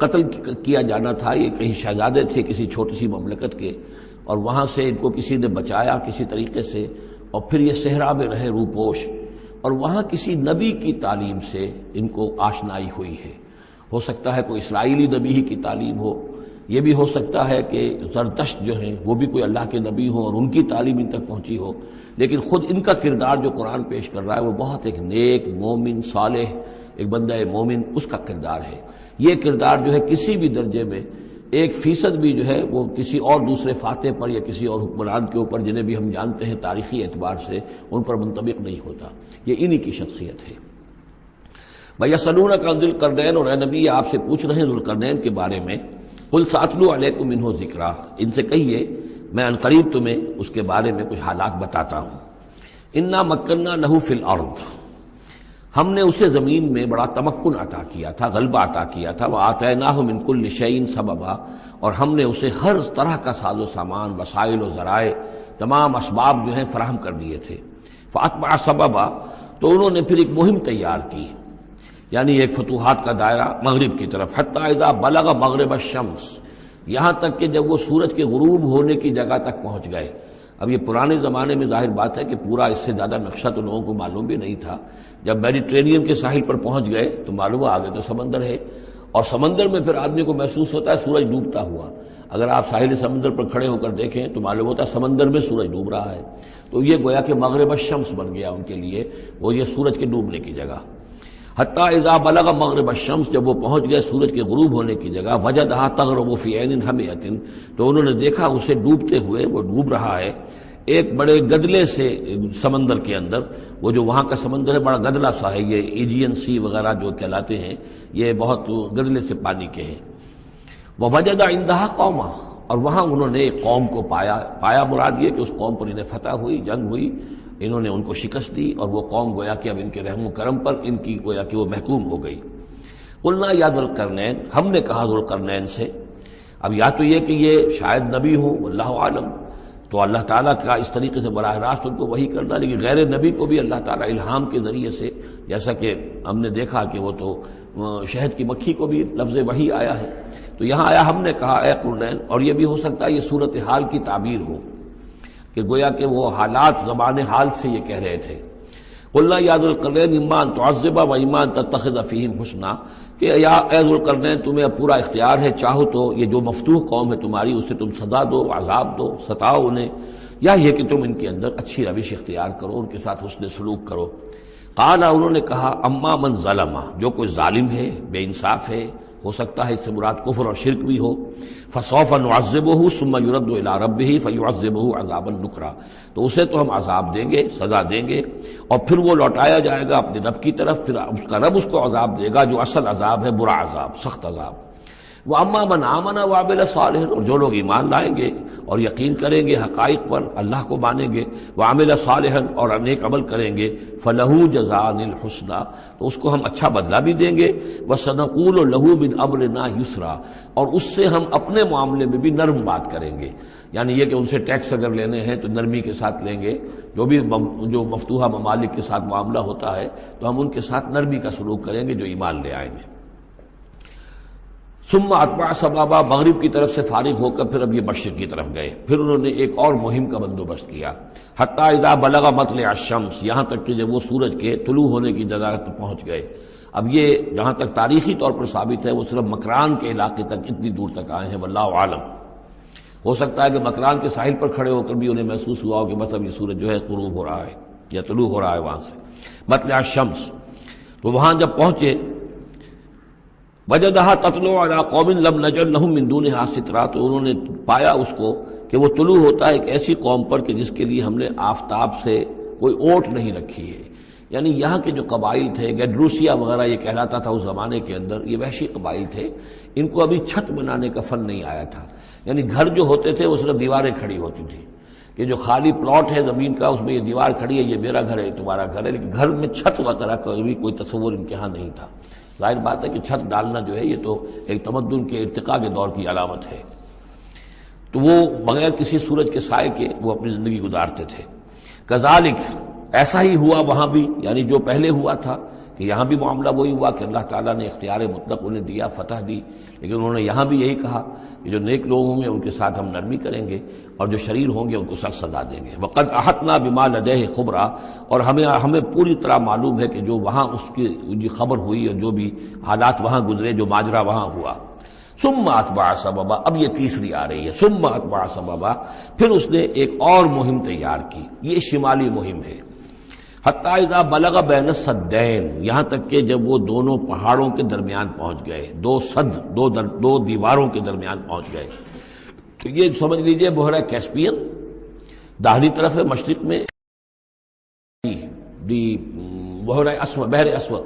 قتل کیا جانا تھا. یہ کہیں شہزادے تھے کسی چھوٹی سی مملکت کے، اور وہاں سے ان کو کسی نے بچایا کسی طریقے سے، اور پھر یہ صحرا میں رہے روپوش، اور وہاں کسی نبی کی تعلیم سے ان کو آشنائی ہوئی ہے. ہو سکتا ہے کوئی اسرائیلی نبی ہی کی تعلیم ہو، یہ بھی ہو سکتا ہے کہ زرتشت جو ہیں وہ بھی کوئی اللہ کے نبی ہوں اور ان کی تعلیم ان تک پہنچی ہو، لیکن خود ان کا کردار جو قرآن پیش کر رہا ہے وہ بہت ایک نیک مومن صالح ایک بندہ مومن اس کا کردار ہے. یہ کردار جو ہے کسی بھی درجے میں 1% بھی جو ہے وہ کسی اور دوسرے فاتح پر یا کسی اور حکمران کے اوپر جنہیں بھی ہم جانتے ہیں تاریخی اعتبار سے ان پر منطبق نہیں ہوتا. یہ انہی کی شخصیت ہے. وَيَسْأَلُونَكَ عَنِ ذِي الْقَرْنَيْنِ، اور اے نبی آپ سے پوچھ رہے ہیں ذوالقرنین کے بارے میں. قُلْ سَأَتْلُو عَلَيْكُم مِّنْهُ ذِكْرًا، ان سے کہیے میں ان قریب تمہیں اس کے بارے میں کچھ حالات بتاتا ہوں. اِنَّا مَكَّنَّا لَهُ فِي الْأَرْضِ، ہم نے اسے زمین میں بڑا تمکن عطا کیا تھا، غلبہ عطا کیا تھا. وَآتَيْنَاهُ مِن كُلِّ شَيْءٍ سَبَبًا، اور ہم نے اسے ہر طرح کا ساز و سامان، وسائل و ذرائع، تمام اسباب جو ہیں فراہم کر دیے تھے. فَأَتْبَعَ سَبَبًا، تو انہوں نے پھر ایک مہم تیار کی، یعنی ایک فتوحات کا دائرہ مغرب کی طرف. حتیٰ اذا بلغ مغرب الشمس، یہاں تک کہ جب وہ سورج کے غروب ہونے کی جگہ تک پہنچ گئے. اب یہ پرانے زمانے میں ظاہر بات ہے کہ پورا اس سے زیادہ نقشہ تو لوگوں کو معلوم بھی نہیں تھا. جب میڈیٹرینین کے ساحل پر پہنچ گئے تو معلوم ہوا آگے تو سمندر ہے، اور سمندر میں پھر آدمی کو محسوس ہوتا ہے سورج ڈوبتا ہوا. اگر آپ ساحل سمندر پر کھڑے ہو کر دیکھیں تو معلوم ہوتا ہے سمندر میں سورج ڈوب رہا ہے. تو یہ گویا کہ مغرب الشمس بن گیا ان کے لیے، وہ یہ سورج کے ڈوبنے کی جگہ. حتیٰ اذا بلغ مغرب الشمس، جب وہ پہنچ گئے سورج کے غروب ہونے کی جگہ. وجدہا تغرب فی عین حمیۃ، تو انہوں نے دیکھا اسے ڈوبتے ہوئے، وہ ڈوب رہا ہے ایک بڑے گدلے سے سمندر کے اندر. وہ جو وہاں کا سمندر ہے بڑا گدلا سا ہے، یہ ایجین سی وغیرہ جو کہلاتے ہیں یہ بہت گدلے سے پانی کے ہیں. ووجد عندہا قوما، اور وہاں انہوں نے ایک قوم کو پایا مراد یہ کہ اس قوم پر انہیں فتح ہوئی، جنگ ہوئی، انہوں نے ان کو شکست دی، اور وہ قوم گویا کہ اب ان کے رحم و کرم پر ان کی گویا کہ وہ محکوم ہو گئی. قلنا یا ذوالقرنین، ہم نے کہا ذوالقرنین سے. اب یا تو یہ کہ یہ شاید نبی ہوں، واللہ عالم، تو اللہ تعالیٰ کا اس طریقے سے براہ راست ان کو وحی کرنا، لیکن غیر نبی کو بھی اللہ تعالیٰ الہام کے ذریعے سے، جیسا کہ ہم نے دیکھا کہ وہ تو شہد کی مکھی کو بھی لفظ وحی آیا ہے. تو یہاں آیا ہم نے کہا اے قرنین، اور یہ بھی ہو سکتا ہے یہ صورتحال کی تعبیر ہو کہ گویا کہ وہ حالات زمان حال سے یہ کہہ رہے تھے. قلنا یا ذوالقرنین اما ان تعذب و اما ان تتخذ فیہم حسنا، کہ یا اے ذوالقرنین تمہیں اب پورا اختیار ہے، چاہو تو یہ جو مفتوح قوم ہے تمہاری اسے تم سزا دو، عذاب دو، ستاؤ انہیں، یا یہ کہ تم ان کے اندر اچھی روش اختیار کرو، ان کے ساتھ حسن سلوک کرو. قال، انہوں نے کہا اما من ظلم، جو کوئی ظالم ہے، بے انصاف ہے، ہو سکتا ہے اس سے مراد کفر اور شرک بھی ہو. فسوف نعذبہ ثم يرد الى ربہ فیعذبہ عذابا نکرا، تو اسے تو ہم عذاب دیں گے، سزا دیں گے، اور پھر وہ لوٹایا جائے گا اپنے رب کی طرف، پھر اس کا رب اس کو عذاب دے گا جو اصل عذاب ہے، برا عذاب، سخت عذاب. واما من آمن وعمل صالحا، اور جو لوگ ایمان لائیں گے اور یقین کریں گے حقائق پر، اللہ کو مانیں گے، وعمل صالحا، اور نیک عمل کریں گے، فلہ جزاء الحسنی، تو اس کو ہم اچھا بدلہ بھی دیں گے. وسنقول له من امرنا یسرا، اور اس سے ہم اپنے معاملے میں بھی نرم بات کریں گے. یعنی یہ کہ ان سے ٹیکس اگر لینے ہیں تو نرمی کے ساتھ لیں گے، جو مفتوحہ ممالک کے ساتھ معاملہ ہوتا ہے تو ہم ان کے ساتھ نرمی کا سلوک کریں گے جو ایمان لے آئیں گے. ثم اتبع سبابا، مغرب کی طرف سے فارغ ہو کر پھر اب یہ مشرق کی طرف گئے. پھر انہوں نے ایک اور مہم کا بندوبست کیا. حتی اذا بلغ مطلع الشمس، یہاں تک کہ جب وہ سورج کے طلوع ہونے کی جگہ تک پہنچ گئے. اب یہ جہاں تک تاریخی طور پر ثابت ہے وہ صرف مکران کے علاقے تک اتنی دور تک آئے ہیں، واللہ عالم. ہو سکتا ہے کہ مکران کے ساحل پر کھڑے ہو کر بھی انہیں محسوس ہوا ہو کہ بس اب یہ سورج جو ہے غروب ہو رہا ہے یا طلوع ہو رہا ہے وہاں سے. مطلع الشمس، تو وہاں جب پہنچے وجدہا تطلع علی قوم لم نجعل لهم من دونہا سترا، تو انہوں نے پایا اس کو کہ وہ طلوع ہوتا ہے ایک ایسی قوم پر کہ جس کے لیے ہم نے آفتاب سے کوئی اوٹ نہیں رکھی ہے. یعنی یہاں کے جو قبائل تھے، گیڈروسیا وغیرہ یہ کہلاتا تھا اس زمانے کے اندر، یہ وحشی قبائل تھے، ان کو ابھی چھت بنانے کا فن نہیں آیا تھا. یعنی گھر جو ہوتے تھے وہ صرف دیواریں کھڑی ہوتی تھیں کہ جو خالی پلاٹ ہے زمین کا اس میں یہ دیوار کھڑی ہے، یہ میرا گھر ہے، تمہارا گھر ہے، لیکن گھر میں چھت وغیرہ کا بھی کوئی تصور ان کے ہاں نہیں تھا. ظاہر بات ہے کہ چھت ڈالنا جو ہے یہ تو ایک تمدن کے ارتقاء کے دور کی علامت ہے. تو وہ بغیر کسی سورج کے سائے کے وہ اپنی زندگی گزارتے تھے. کذالک، ایسا ہی ہوا وہاں بھی، یعنی جو پہلے ہوا تھا کہ یہاں بھی معاملہ وہی ہوا کہ اللہ تعالیٰ نے اختیار مطلق انہیں دیا، فتح دی، لیکن انہوں نے یہاں بھی یہی کہا کہ جو نیک لوگ ہوں گے ان کے ساتھ ہم نرمی کریں گے اور جو شریر ہوں گے ان کو سخت سزا دیں گے۔ وَقَدْ أَحَطْنَا بِمَا لَدَيْهِ خُبْرًا، اور ہمیں پوری طرح معلوم ہے کہ جو وہاں اس کی خبر ہوئی اور جو بھی حالات وہاں گزرے، جو ماجرا وہاں ہوا۔ ثُمَّ أَتْبَعَ سَبَبًا، اب یہ تیسری آ رہی ہے، ثُمَّ أَتْبَعَ سَبَبًا، پھر اس نے ایک اور مہم تیار کی، یہ شمالی مہم ہے۔ حتیٰ اذا بلغ بین السدین، یہاں تک کہ جب وہ دونوں پہاڑوں کے درمیان پہنچ گئے، دو دیواروں کے درمیان پہنچ گئے، تو یہ سمجھ لیجئے بحیرہ کیسپیئن داہنی طرف ہے، مشرق میں بحر اسود،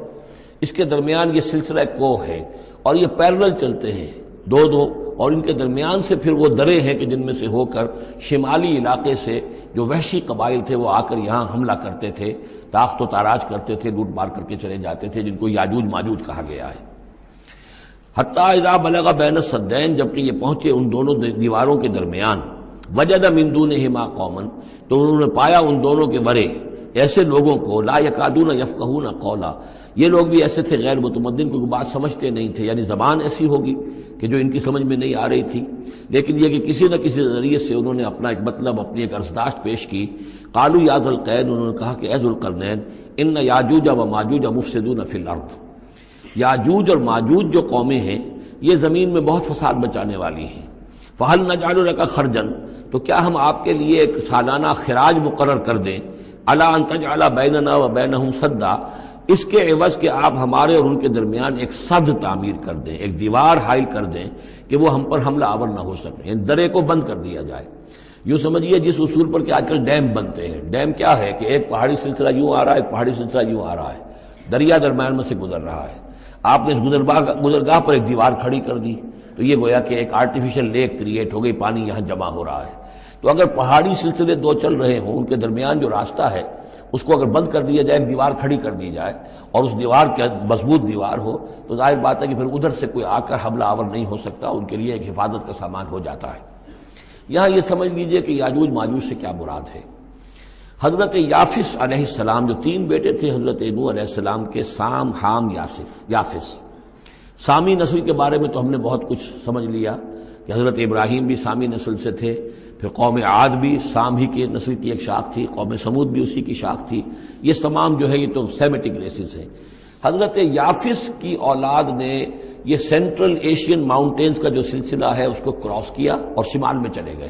اس کے درمیان یہ سلسلہ کوہ ہے اور یہ پیرلل چلتے ہیں دو، اور ان کے درمیان سے پھر وہ درے ہیں کہ جن میں سے ہو کر شمالی علاقے سے جو وحشی قبائل تھے وہ آ کر یہاں حملہ کرتے تھے، تاخت و تاراج کرتے تھے، لوٹ مار کر کے چلے جاتے تھے، جن کو یاجوج ماجوج کہا گیا ہے۔ حتیٰ اذا بلغ بین السدین، جبکہ یہ پہنچے ان دونوں دیواروں کے درمیان، وجد من دونہما قوما، تو انہوں نے پایا ان دونوں کے ورے ایسے لوگوں کو، لا یکادون یفقہون قولا، یہ لوگ بھی ایسے تھے غیر متمدن، کیونکہ بات سمجھتے نہیں تھے، یعنی زبان ایسی ہوگی کہ جو ان کی سمجھ میں نہیں آ رہی تھی، لیکن یہ کہ کسی نہ کسی ذریعے سے انہوں نے اپنا ایک مطلب، اپنی ایک عرضداشت پیش کی۔ قالوا یا ذا القرنین، انہوں نے کہا کہ اے ذو القرنین، ان یاجوج و ماجوج مفسدون فی الارض، یاجوج اور ماجوج جو قومیں ہیں یہ زمین میں بہت فساد مچانے والی ہیں۔ فہل نجعل لک خرجا، تو کیا ہم آپ کے لیے ایک سالانہ خراج مقرر کر دیں، الا ان تجعل بیننا و بینہم سدا، اس کے عوض کہ آپ ہمارے اور ان کے درمیان ایک سد تعمیر کر دیں، ایک دیوار حائل کر دیں کہ وہ ہم پر حملہ آور نہ ہو سکے، یعنی درے کو بند کر دیا جائے۔ یوں سمجھیے جس اصول پر کہ آج کل ڈیم بنتے ہیں، ڈیم کیا ہے کہ ایک پہاڑی سلسلہ یوں آ رہا ہے، ایک پہاڑی سلسلہ یوں آ رہا ہے، دریا درمیان میں سے گزر رہا ہے، آپ نے گزرگاہ پر ایک دیوار کھڑی کر دی تو یہ گویا کہ ایک آرٹیفیشل لیک کریٹ ہو گئی، پانی یہاں جمع ہو رہا ہے۔ تو اگر پہاڑی سلسلے دو چل رہے ہوں، ان کے درمیان جو راستہ ہے اس کو اگر بند کر دیا جائے، ایک دیوار کھڑی کر دی جائے اور اس دیوار کے مضبوط دیوار ہو، تو ظاہر بات ہے کہ پھر ادھر سے کوئی آ کر حملہ آور نہیں ہو سکتا، ان کے لیے ایک حفاظت کا سامان ہو جاتا ہے۔ یہاں یہ سمجھ لیجئے کہ یاجوج ماجوج سے کیا مراد ہے۔ حضرت یافس علیہ السلام، جو تین بیٹے تھے حضرت نوح علیہ السلام کے، سام، حام، یافس، سامی نسل کے بارے میں تو ہم نے بہت کچھ سمجھ لیا کہ حضرت ابراہیم بھی سامی نسل سے تھے، پھر قوم عاد بھی سام ہی کی نسل کی ایک شاخ تھی، قوم سمود بھی اسی کی شاخ تھی، یہ تمام جو ہے یہ تو سیمیٹک ریسز ہیں۔ حضرت یافس کی اولاد نے یہ سینٹرل ایشین ماؤنٹینز کا جو سلسلہ ہے اس کو کراس کیا اور شمال میں چلے گئے،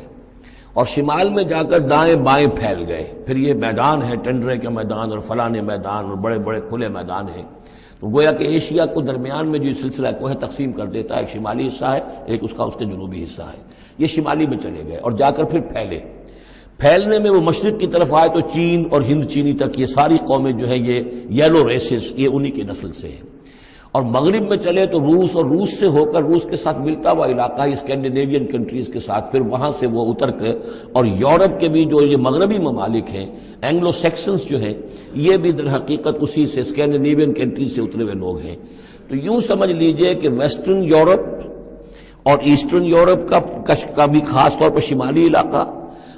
اور شمال میں جا کر دائیں بائیں پھیل گئے، پھر یہ میدان ہے، ٹنڈرے کے میدان اور فلانے میدان اور بڑے بڑے کھلے میدان ہیں، تو گویا کہ ایشیا کو درمیان میں جو سلسلہ کوہ تقسیم کر دیتا ہے، ایک شمالی حصہ ہے، ایک اس کے جنوبی حصہ ہے، یہ شمالی میں چلے گئے اور جا کر پھر پھیلنے میں وہ مشرق کی طرف آئے تو چین اور ہند چینی تک یہ ساری قومیں جو ہیں یہ یلو ریسز، یہ انہی کی نسل سے ہیں، اور مغرب میں چلے تو روس، اور روس سے ہو کر روس کے ساتھ ملتا ہوا علاقہ اسکینڈینیوین کنٹریز کے ساتھ، پھر وہاں سے وہ اتر کے، اور یورپ کے بھی جو یہ مغربی ممالک ہیں، اینگلو سیکسنز جو ہیں، یہ بھی در حقیقت اسی سے اسکینڈینیوین کنٹریز سے اترے ہوئے لوگ ہیں۔ تو یوں سمجھ لیجئے کہ ویسٹرن یورپ اور ایسٹرن یورپ کا بھی خاص طور پر شمالی علاقہ،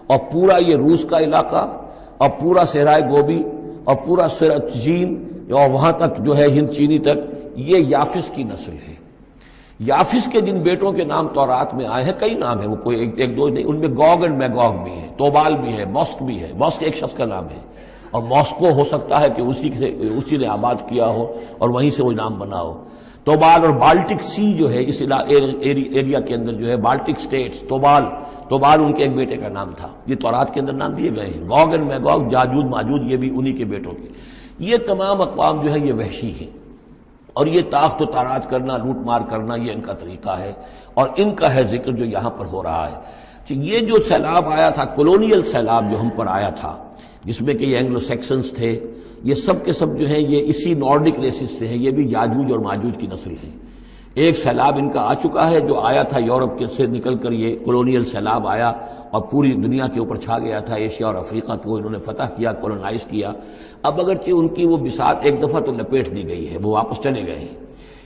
اور پورا یہ روس کا علاقہ، اور پورا صحرائے گوبی، اور پورا چین، اور وہاں تک جو ہے ہند چینی تک، یہ یافس کی نسل ہے۔ یافس کے جن بیٹوں کے نام تورات میں آئے ہیں، کئی نام ہیں، وہ کوئی ایک دو نہیں، ان میں گوگ اینڈ میگوگ بھی ہے، توبال بھی ہے، موسک بھی ہے، موسک ایک شخص کا نام ہے، اور موسکو ہو سکتا ہے کہ اسی نے آباد کیا ہو اور وہیں سے وہ نام بنا ہو۔ توبال اور بالٹک سی جو ہے اس ایریا کے اندر جو ہے بالٹک سٹیٹس، توبال ان کے ایک بیٹے کا نام تھا، یہ تورات کے اندر نام دیے گئے ہیں۔ گوگ اینڈ میگوگ، جاجوج ماجوج، یہ بھی انہی کے بیٹوں کے۔ یہ تمام اقوام جو ہے یہ وحشی ہیں، اور یہ تاخت و تاراج کرنا، لوٹ مار کرنا، یہ ان کا طریقہ ہے، اور ان کا ہے ذکر جو یہاں پر ہو رہا ہے۔ یہ جو سیلاب آیا تھا، کولونیل سیلاب جو ہم پر آیا تھا، جس میں کہ یہ اینگلو سیکسنز تھے، یہ سب کے سب جو ہیں یہ اسی نارڈک ریسز سے ہیں، یہ بھی یاجوج اور ماجوج کی نسل ہیں۔ ایک سیلاب ان کا آ چکا ہے جو آیا تھا یورپ کے سے نکل کر، یہ کولونیل سیلاب آیا اور پوری دنیا کے اوپر چھا گیا تھا، ایشیا اور افریقہ کو انہوں نے فتح کیا، کولونائز کیا۔ اب اگرچہ ان کی وہ بساط ایک دفعہ تو لپیٹ دی گئی ہے، وہ واپس چلے گئے ہیں،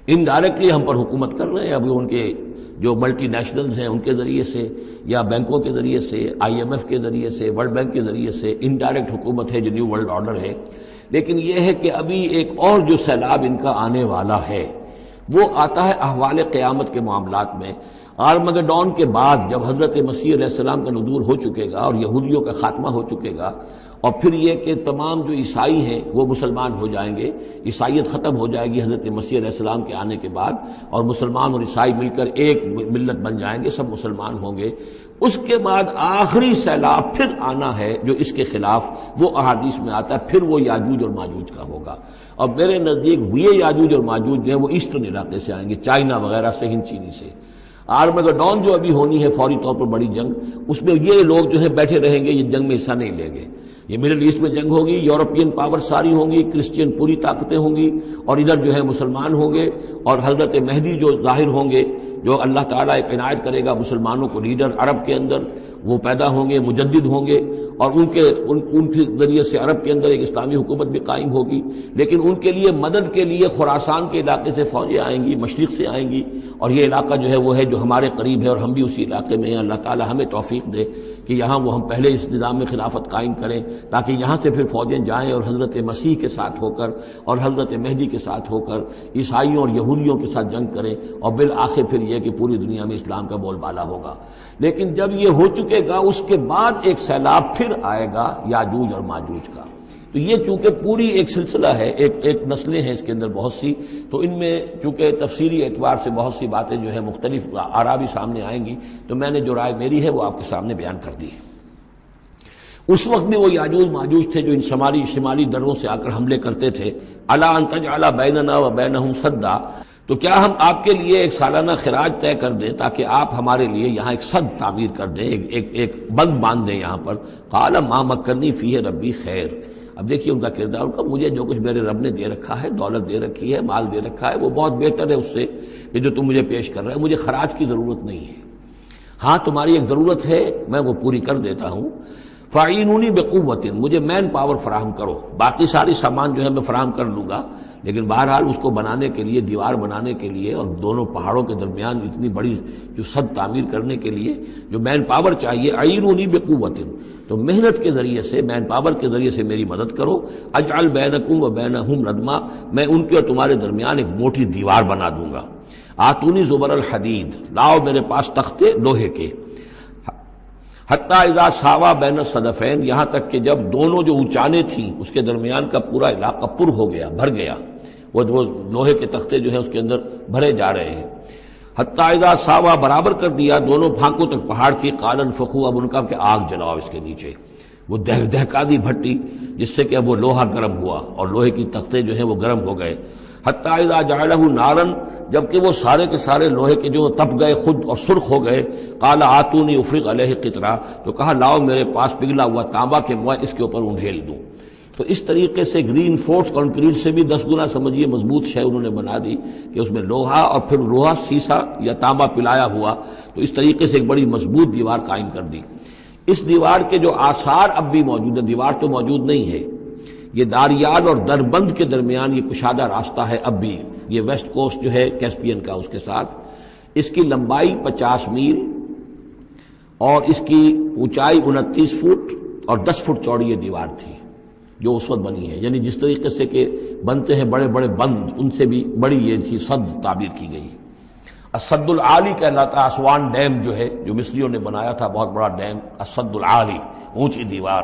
انڈائریکٹلی ہم پر حکومت کر رہے ہیں۔ ابھی ان کے جو ملٹی نیشنلز ہیں ان کے ذریعے سے، یا بینکوں کے ذریعے سے، IMF کے ذریعے سے، ورلڈ بینک کے ذریعے سے انڈائریکٹ حکومت ہے جو نیو ورلڈ آرڈر ہے۔ لیکن یہ ہے کہ ابھی ایک اور جو سیلاب ان کا آنے والا ہے وہ آتا ہے احوال قیامت کے معاملات میں۔ آرمگڈون کے بعد جب حضرت مسیح علیہ السلام کا نزول ہو چکے گا اور یہودیوں کا خاتمہ ہو چکے گا، اور پھر یہ کہ تمام جو عیسائی ہیں وہ مسلمان ہو جائیں گے، عیسائیت ختم ہو جائے گی حضرت مسیح علیہ السلام کے آنے کے بعد، اور مسلمان اور عیسائی مل کر ایک ملت بن جائیں گے، سب مسلمان ہوں گے۔ اس کے بعد آخری سیلاب پھر آنا ہے جو اس کے خلاف وہ احادیث میں آتا ہے، پھر وہ یاجوج اور ماجوج کا ہوگا۔ اور میرے نزدیک یہ یاجوج اور ماجوج جو ہے وہ ایسٹرن علاقے سے آئیں گے، چائنا وغیرہ سے، ہند چینی سے۔ آرمگڈون جو ابھی ہونی ہے فوری طور پر بڑی جنگ، اس میں یہ لوگ جو ہے بیٹھے رہیں گے، یہ جنگ میں حصہ نہیں لیں گے۔ یہ مڈل ایسٹ میں جنگ ہوگی، یورپین پاور ساری ہوں گی، کرسچین پوری طاقتیں ہوں گی، اور ادھر جو ہے مسلمان ہوں گے، اور حضرت مہدی جو ظاہر ہوں گے، جو اللہ تعالیٰ ایک عنایت کرے گا مسلمانوں کو لیڈر عرب کے اندر، وہ پیدا ہوں گے، مجدد ہوں گے، اور ان کے ذریعے سے عرب کے اندر ایک اسلامی حکومت بھی قائم ہوگی۔ لیکن ان کے لیے مدد کے لیے خراسان کے علاقے سے فوجیں آئیں گی، مشرق سے آئیں گی، اور یہ علاقہ جو ہے وہ ہے جو ہمارے قریب ہے، اور ہم بھی اسی علاقے میں ہیں۔ اللہ تعالیٰ ہمیں توفیق دے کہ یہاں وہ ہم پہلے اس نظام میں خلافت قائم کریں، تاکہ یہاں سے پھر فوجیں جائیں اور حضرت مسیح کے ساتھ ہو کر اور حضرت مہدی کے ساتھ ہو کر عیسائیوں اور یہودیوں کے ساتھ جنگ کریں، اور بالآخر پھر یہ کہ پوری دنیا میں اسلام کا بول بالا ہوگا۔ لیکن جب یہ ہو چکے گا، اس کے بعد ایک سیلاب پھر آئے گا یاجوج اور ماجوج کا۔ تو یہ چونکہ پوری ایک سلسلہ ہے، ایک نسلیں ہیں اس کے اندر بہت سی، تو ان میں چونکہ تفسیری اعتبار سے بہت سی باتیں جو ہے مختلف آراء بھی سامنے آئیں گی، تو میں نے جو رائے میری ہے وہ آپ کے سامنے بیان کر دی ہے۔ اس وقت بھی وہ یاجوج ماجوج تھے جو ان شمالی دروں سے آ کر حملے کرتے تھے۔ الا ان تجعل بیننا و بینہم سدا، تو کیا ہم آپ کے لیے ایک سالانہ خراج طے کر دیں تاکہ آپ ہمارے لیے یہاں ایک سد تعمیر کر دیں، ایک بند باندھ دیں یہاں پر۔ قال ما مکنی فیہ ربی خیر، اب دیکھیے ان کا کردار، ان کا مجھے جو کچھ میرے رب نے دے رکھا ہے، دولت دے رکھی ہے، مال دے رکھا ہے، وہ بہت بہتر ہے اس سے کہ جو تم مجھے پیش کر رہے ہو، مجھے خراج کی ضرورت نہیں ہے۔ ہاں تمہاری ایک ضرورت ہے، میں وہ پوری کر دیتا ہوں۔ فاعینونی بقوت، مجھے مین پاور فراہم کرو، باقی ساری سامان جو ہے میں فراہم کر لوں گا، لیکن بہرحال اس کو بنانے کے لیے، دیوار بنانے کے لیے، اور دونوں پہاڑوں کے درمیان اتنی بڑی جو سد تعمیر کرنے کے لیے جو مین پاور چاہیے، اعینونی بقوت، تو محنت کے ذریعے سے، مین پاور کے ذریعے سے میری مدد کرو۔ اجعل بینکم و بینہم ردما، میں ان کے اور تمہارے درمیان ایک موٹی دیوار بنا دوں گا۔ آتونی زبر الحدید، لاؤ میرے پاس تختے لوہے کے۔ حتیٰ اذا ساوا بین الصدفین، یہاں تک کہ جب دونوں جو اونچانے تھیں اس کے درمیان کا پورا علاقہ پر ہو گیا، بھر گیا، وہ لوہے کے تختے جو ہیں اس کے اندر بھرے جا رہے ہیں۔ حتیٰ اذا ساوا، برابر کر دیا دونوں پھانکوں تک پہاڑ کی، قال انفخوا، اب ان کا کہ آگ جلاؤ اس کے نیچے، وہ دہکا دی بھٹی جس سے کہ اب وہ لوہا گرم ہوا اور لوہے کی تختے جو ہیں وہ گرم ہو گئے۔ حتیٰ اذا جعلہ نارا، جبکہ وہ سارے کے سارے لوہے کے جو تپ گئے خود اور سرخ ہو گئے۔ قال آتونی افرغ علیہ قطرہ، تو کہا لاؤ میرے پاس پگھلا ہوا تانبا کے میں اس کے اوپر انڈھیل دوں۔ تو اس طریقے سے گرین فورس کنکریٹ سے بھی 10 گنا سمجھیے مضبوط شے انہوں نے بنا دی کہ اس میں لوہا اور پھر لوہا سیسا یا تانبا پلایا ہوا، تو اس طریقے سے ایک بڑی مضبوط دیوار قائم کر دی۔ اس دیوار کے جو آثار اب بھی موجود ہیں، دیوار تو موجود نہیں ہے، یہ داریال اور دربند کے درمیان یہ کشادہ راستہ ہے اب بھی، یہ ویسٹ کوسٹ جو ہے کیسپین کا، اس کے ساتھ اس کی لمبائی 50 میل اور اس کی اونچائی 29 فٹ اور 10 فٹ چوڑی یہ دیوار تھی جو اس وقت بنی ہے۔ یعنی جس طریقے سے کہ بنتے ہیں بڑے بڑے بند، ان سے بھی بڑی یہ تھی سد تعبیر کی گئی۔ السد العالی کہلاتا ہے اسوان ڈیم جو ہے، جو مصریوں نے بنایا تھا، بہت بڑا ڈیم، السد العالی، اونچی دیوار۔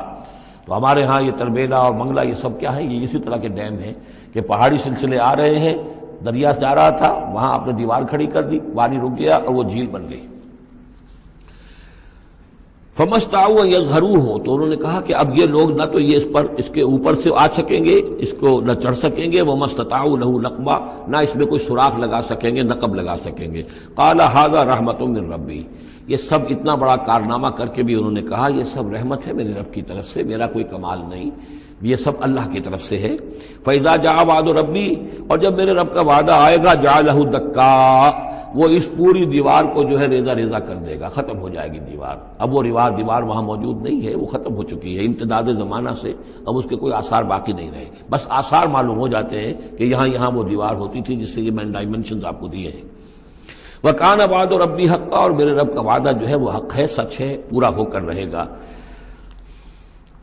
تو ہمارے ہاں یہ تربیلا اور منگلا یہ سب کیا ہے، یہ اسی طرح کے ڈیم ہیں کہ پہاڑی سلسلے آ رہے ہیں، دریا جا رہا تھا، وہاں آپ نے دیوار کھڑی کر دی، پانی رک گیا اور وہ جھیل بن گئی۔ فمستطاعوا ان یظہروہ، تو انہوں نے کہا کہ اب یہ لوگ نہ تو یہ اس کے اوپر سے آ سکیں گے، اس کو نہ چڑھ سکیں گے، وما استطاعوا لہ نقبا، نہ اس میں کوئی سوراخ لگا سکیں گے، نقب لگا سکیں گے۔ قال ھذا رحمۃ من ربی، یہ سب اتنا بڑا کارنامہ کر کے بھی انہوں نے کہا یہ سب رحمت ہے میرے رب کی طرف سے، میرا کوئی کمال نہیں، یہ سب اللہ کی طرف سے ہے۔ فَإِذَا جَاءَ وَعْدُ رَبِّي، اور جب میرے رب کا وعدہ آئے گا، جَعَلَهُ دَكَّا، وہ اس پوری دیوار کو جو ہے ریزہ ریزہ کر دے گا، ختم ہو جائے گی دیوار۔ اب وہ دیوار وہاں موجود نہیں ہے، وہ ختم ہو چکی ہے امتداد زمانہ سے، اب اس کے کوئی آثار باقی نہیں رہے، بس آثار معلوم ہو جاتے ہیں کہ یہاں وہ دیوار ہوتی تھی جس سے یہ میں ڈائمنشنز آپ کو دیے ہیں۔ وَكَانَ وَعْدُ رَبِّي حَقًّا، اور میرے رب کا وعدہ جو ہے وہ حق ہے، سچ ہے، پورا ہو کر رہے گا۔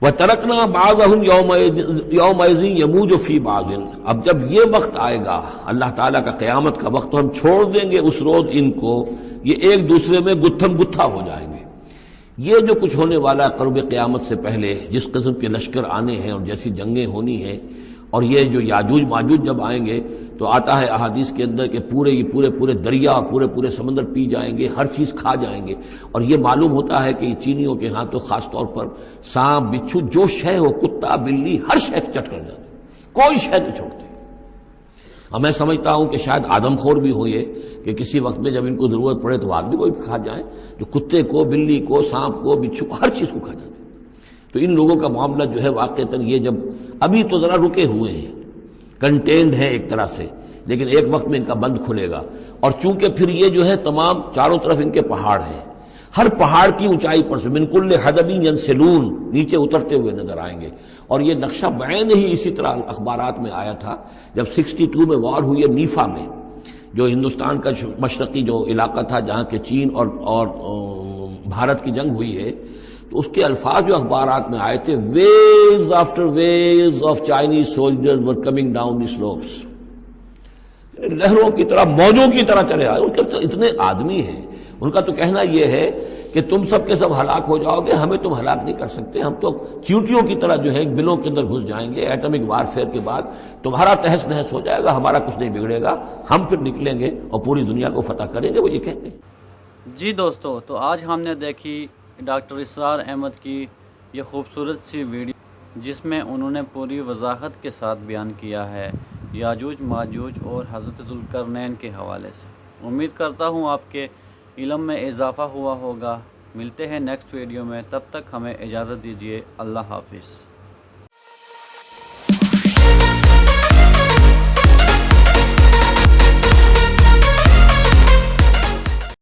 وَتَرَكْنَا بَعْضَهُمْ يَوْمَئِذٍ يَمُوجُ فِي بَعْضٍ، اب جب یہ وقت آئے گا اللہ تعالیٰ کا قیامت کا وقت، تو ہم چھوڑ دیں گے اس روز ان کو، یہ ایک دوسرے میں گتھم گتھا ہو جائیں گے۔ یہ جو کچھ ہونے والا ہے قرب قیامت سے پہلے، جس قسم کے لشکر آنے ہیں اور جیسی جنگیں ہونی ہیں، اور یہ جو یاجوج ماجوج جب آئیں گے تو آتا ہے احادیث کے اندر کہ پورے دریا، پورے سمندر پی جائیں گے، ہر چیز کھا جائیں گے۔ اور یہ معلوم ہوتا ہے کہ یہ چینیوں کے ہاں تو خاص طور پر سانپ بچھو جو شے ہو، کتا بلی، ہر شے چٹ کر جاتے، کوئی شے نہیں چھوڑتے۔ اور میں سمجھتا ہوں کہ شاید آدم خور بھی ہو یہ کہ کسی وقت میں جب ان کو ضرورت پڑے تو آدمی کو بھی کھا جائیں، جو کتے کو، بلی کو، سانپ کو، بچھو کو، ہر چیز کو کھا جاتے۔ تو ان لوگوں کا معاملہ جو ہے واقعتاً یہ جب ابھی تو ذرا رکے ہوئے ہیں، کنٹینڈ ہے ایک طرح سے، لیکن ایک وقت میں ان کا بند کھلے گا۔ اور چونکہ پھر یہ جو ہے تمام چاروں طرف ان کے پہاڑ ہیں، ہر پہاڑ کی اونچائی پر سے من کل حدب ینسلون نیچے اترتے ہوئے نظر آئیں گے۔ اور یہ نقشہ بعین ہی اسی طرح اخبارات میں آیا تھا جب 62 میں وار ہوئی ہے نیفا میں، جو ہندوستان کا مشرقی جو علاقہ تھا جہاں کے چین اور بھارت کی جنگ ہوئی ہے، تو اس کے الفاظ جو اخبارات میں آئے تھے، waves after waves of Chinese soldiers were coming down the slopes, لہروں کی طرح، موجوں کی طرح چلے آئے۔ ان کے تو اتنے آدمی ہیں، ان کا تو کہنا یہ ہے کہ تم سب کے سب ہلاک ہو جاؤ گے، ہمیں تم ہلاک نہیں کر سکتے، ہم تو چیونٹیوں کی طرح جو ہے بلوں کے اندر گھس جائیں گے، ایٹمک وارفیئر کے بعد تمہارا تہس نہس ہو جائے گا، ہمارا کچھ نہیں بگڑے گا، ہم پھر نکلیں گے اور پوری دنیا کو فتح کریں گے، وہ یہ کہتے ہیں۔ جی دوستو، تو آج ہم نے دیکھی ڈاکٹر اسرار احمد کی یہ خوبصورت سی ویڈیو، جس میں انہوں نے پوری وضاحت کے ساتھ بیان کیا ہے یاجوج ماجوج اور حضرت ذوالقرنین کے حوالے سے۔ امید کرتا ہوں آپ کے علم میں اضافہ ہوا ہوگا۔ ملتے ہیں نیکسٹ ویڈیو میں، تب تک ہمیں اجازت دیجیے، اللہ حافظ۔